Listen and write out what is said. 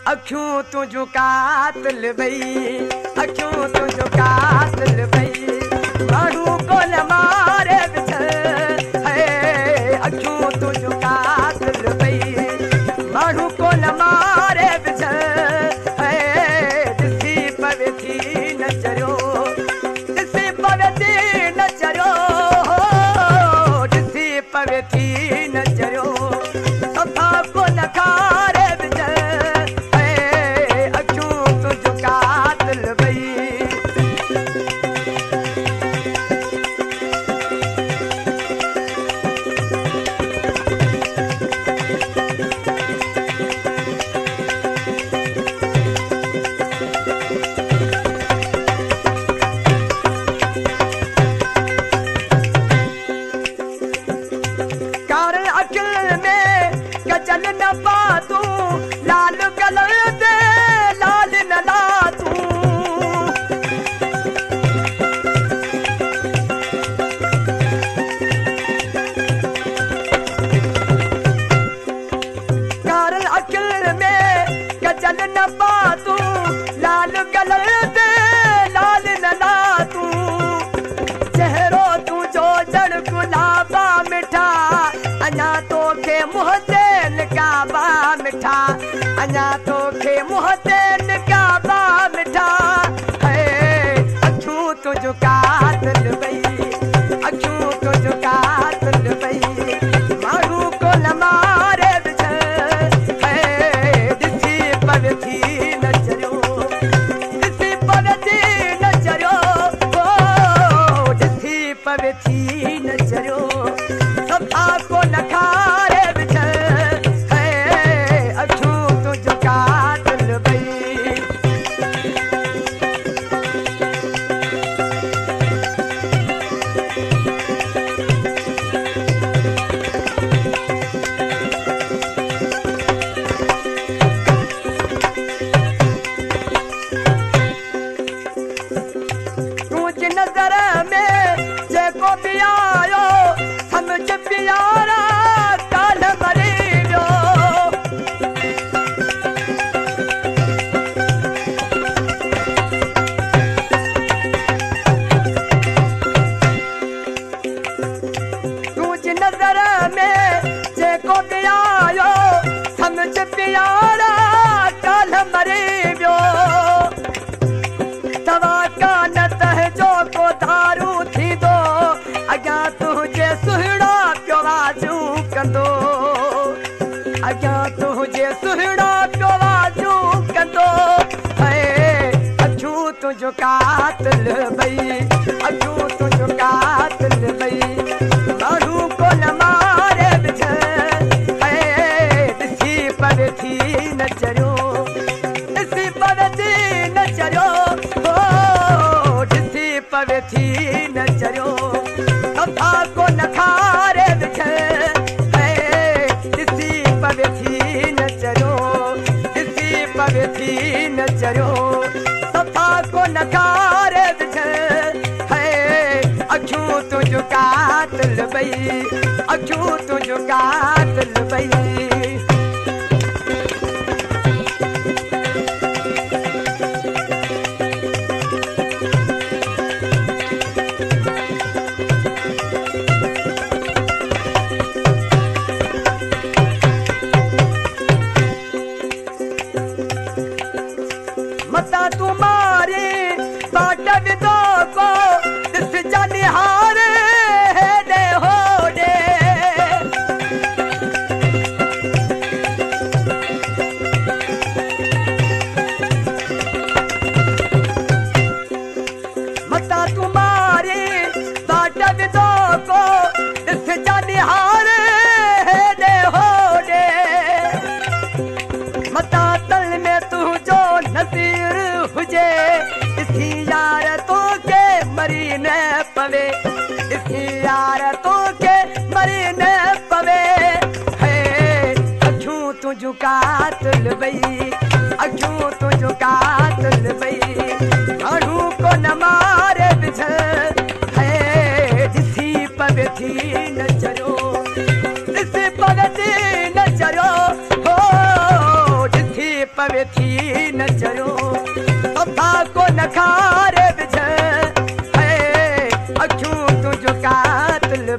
अखियूं तुझो कातिल भई, अखियूं तुझो कातिल भई, माण्हू कोन मारे बिछड़ है, अखियूं तुझो कातिल भई, माण्हू कोन मारे बिछड़ है, ॾिसी पवे थी नचरियो, ॾिसी पवे थी नचरियो, ॾिसी पवे थी नचरियो, सफ़ा कोन खारे गजल न पा तूं लाल गलर ते लाल न ला तूं, कारल अकिल में गजल न पा तूं लाल गलर ते लाल न ला तूं, चेहरो तुझो जड़ गुलाबा मिठा अञा तोखे मुंह ते निकाबा मिठा, अञा तोखे मुंह ते निकाबा मिठा, है अखियूं तुझो कातिल भई, अखियूं तुझो कातिल भई, माण्हू कोन मारे बिछड़ है, ॾिसी पवे थी नचरियो, ॾिसी पवे थी नचरियो, ॾिसी पवे थी नचरियो, सफ़ा कोन खारे नजर में जेको बि आयो समझ प्यारा काल मरी वियो, तुझ नजर में जेको बि आयो समझ प्यारा काल मरी वियो, तवा कान तहजो को दारू थी दो अॻियां तुंहिंजे सुहिणा पियो वाजूं कंदो, अॻियां तुंहिंजे सुहिणा पियो वाजूं कंदो, है अखियूं तुझो कातिल भई, अखियूं तुझो कातिल भई, माण्हू कोन मारे बिछड़ है, ॾिसी पवे थी नचरियो, ॾिसी पवे थी नचरियो, पवे थी नचरियो, सफ़ा कोन खारे बिछड़ है, ॾिसी पवे थी नचरियो, ॾिसी पवे थी नचरियो, सफ़ा कोन खारे बिछड़ है, अखियूं तुझो कातिल भई, अखियूं तुझो कातिल भई, मता तुम्हारे बाट विदो को ॾिस जनिहार हेॾे होॾे, मता तुम्हारे बाट विदो को ॾिस जनिहार हेॾे होॾे, मता तल में तुंहिंजो नज़ीर हुजे, ॾिसी यार तोखे मरी न पवे, ॾिसी यार तोखे मरी न पवे, है अखियूं तुझो कातिल भई, अखियूं तुझो कातिल भई, माण्हू कोन मारे बिछड़ है, ॾिसी पवे थी नचरियो, ॾिसी पवे थी नचरियो, ॾिसी पवे थी न चयो तथा को नखारे बिछ है अखियूं तुझो कातिल